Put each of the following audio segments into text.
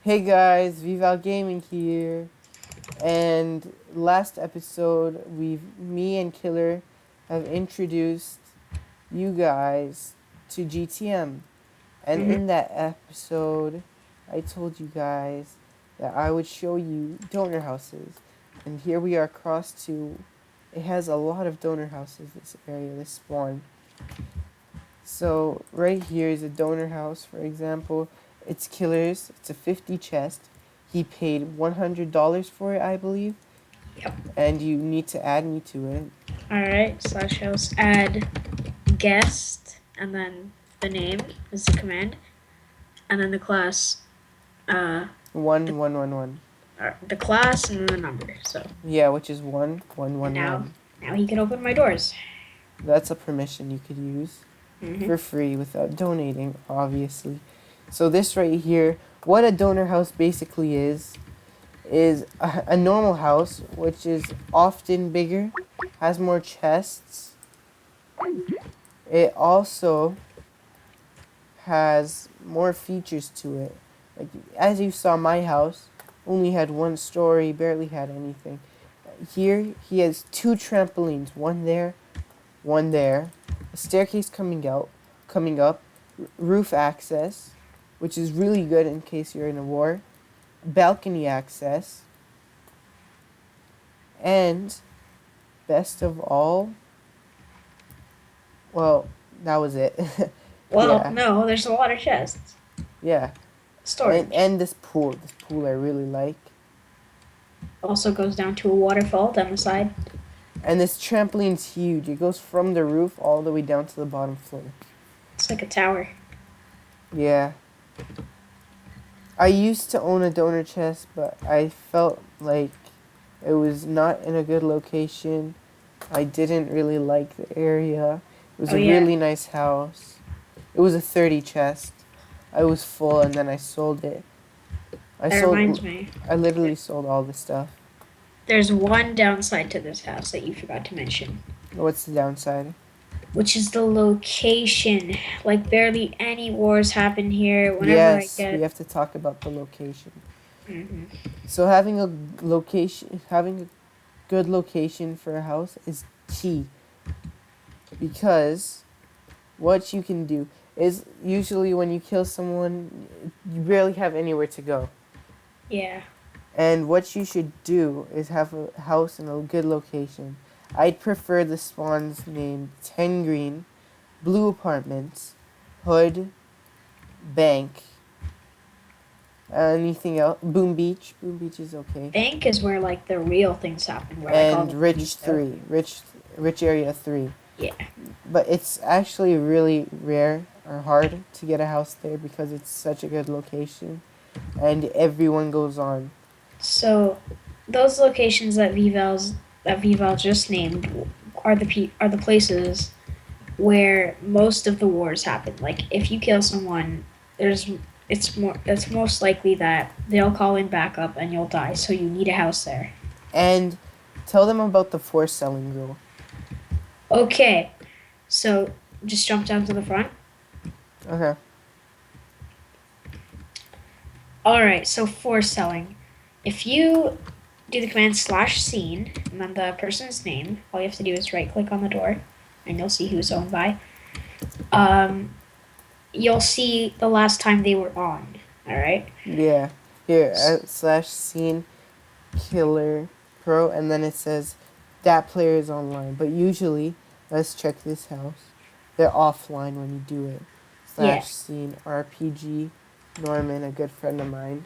Hey guys, Vival Gaming here. And last episode, me and Killer have introduced you guys to GTM. And Hmm. in that episode, I told you guys that I would show you donor houses. And here we are across to it has a lot of donor houses, this area, this spawn. So right here is a donor house, for example. It's Killer's. It's a 50 chest. He paid $100 for it, I believe. Yep. And you need to add me to it. Alright, slash host add guest, and then the name is the command, and then the class, the, 1111. the class, and then the number. So, Yeah, which is one one and one now, one. now he can open my doors. That's a permission you could use Hmm. for free without donating, obviously. So this right here, what a donor house basically is a normal house, which is often bigger, has more chests. It also has more features to it. Like as you saw, my house only had one story, barely had anything. Here he has two trampolines, one there, a staircase coming up, roof access, which is really good in case you're in a war, balcony access, and best of all, well, that was it. Well, Yeah, no, there's a lot of chests. yeah. And Storage. and this pool I really like. Also goes down to a waterfall down the side. And this trampoline's huge. It goes from the roof all the way down to the bottom floor. It's like a tower. Yeah. I used to own a donor chest, but I felt like it was not in a good location. I didn't really like the area. It was Oh, a yeah. really nice house. It was a 30 chest. I was full and then I sold it. I That sold reminds me. I literally sold all the stuff. There's one downside to this house that you forgot to mention, What's the downside? which is the location. Like barely any wars happen here. Whenever I Yes, we get, have to talk about the location. hmm So having a good location for a house is key because what you can do is usually when you kill someone, you barely have anywhere to go. yeah, And what you should do is have a house in a good location. I'd prefer the spawns named 10 Green, Blue Apartments, Hood, Bank, anything else? Boom Beach. Boom Beach is okay. bank is where like the real things happen, where like all And the money Rich stuff. 3. Rich Area 3. Yeah. But it's actually really rare or hard to get a house there because it's such a good location. And everyone goes on. So those locations that Vival just named are the places where most of the wars happen. Like if you kill someone, there's it's most likely that they'll call in backup and you'll die. So you need a house there. And tell them about the force selling rule. Okay, so just jump down to the front. Okay. All right, so for selling, if you do the command slash scene and then the person's name, all you have to do is right click on the door, and you'll see who's owned by. Um, you'll see the last time they were on. All right. Yeah. Here, slash scene killer pro, and then it says that player is online. But usually, let's check this house. They're offline when you do it. Yeah, Slash scene RPG Norman, a good friend of mine.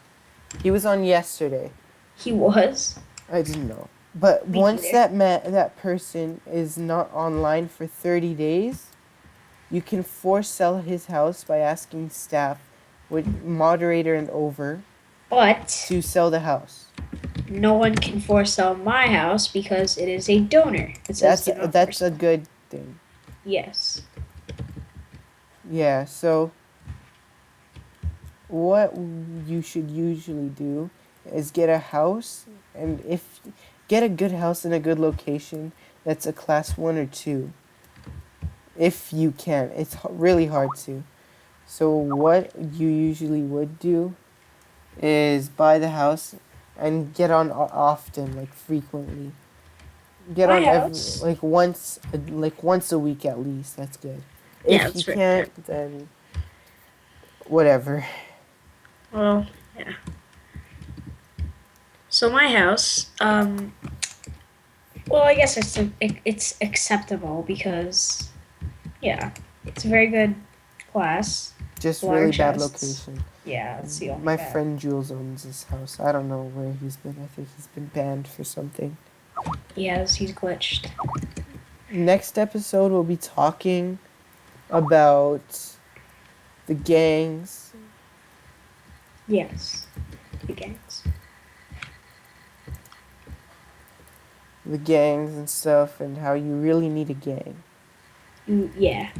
He was on yesterday. he was. I didn't know. But Me once neither. that person is not online for 30 days, you can force sell his house by asking staff with moderator and over But to sell the house. no one can force sell my house because it is a donor. It says do not force That's a sell. good thing. Yes. Yeah, so what you should usually do is get a house and if get a good house in a good location that's a class 1 or 2 if you can. It's really hard to. So what you usually would do is buy the house and get on often, like frequently. Get My on house. like once a week at least. That's good. Yeah, If you that's very good. can't, then whatever. Well, yeah. So my house, well, I guess it's acceptable because yeah, it's a very good class, Just really large bad house. location. Yeah, that's the only My bad. friend Jules owns this house. I don't know where he's been. I think he's been banned for something. He's glitched. Next episode, we'll be talking about the gangs. Yes, the gangs. The gangs and stuff, and how you really need a gang. Yeah,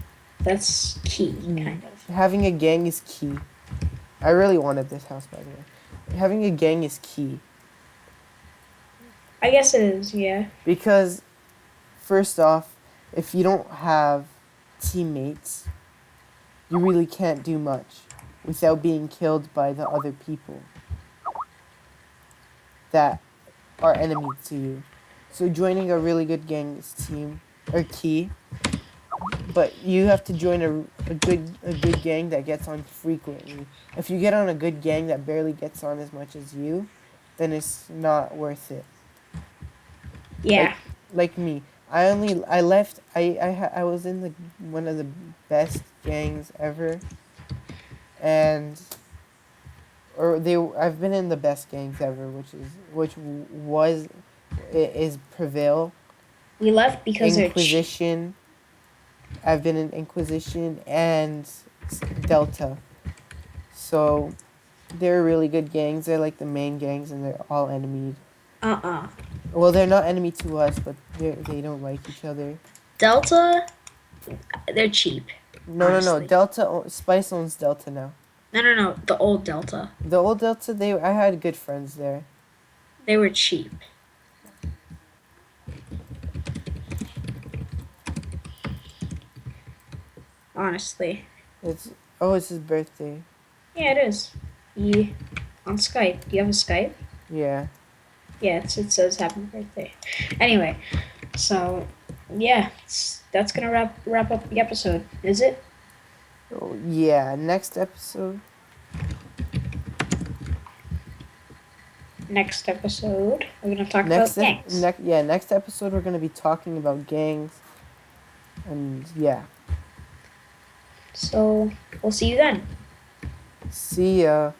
that's key, kind of. Having a gang is key. I really wanted this house, by the way. Having a gang is key. I guess it is. Yeah. Because, first off, if you don't have teammates, you really can't do much without being killed by the other people that are enemies to you. So joining a really good gang is team or key, but you have to join a good gang that gets on frequently. If you get on a good gang that barely gets on as much as you, then it's not worth it. Yeah. Like like me. I left I was in the one of the best gangs ever, and or they I've been in the best gangs ever, which is Prevail, We left because they're cheap. Inquisition. I've been in Inquisition and Delta. So they're really good gangs. They're like the main gangs, and they're all enemy. Uh-uh. Well, they're not enemy to us, but they don't like each other. Delta, they're cheap. No. Honestly. Spice owns Delta now. No. The old Delta. The old Delta, I had good friends there. They were cheap. Honestly. It's his birthday. Yeah, it is. He on Skype. Do you have a Skype? Yeah. Yeah, it says happy birthday. Anyway, so yeah, that's gonna wrap up the episode. Is it? Oh, yeah. Next episode. Next episode, we're gonna talk about gangs. Next episode we're gonna be talking about gangs, and yeah. So we'll see you then. See ya.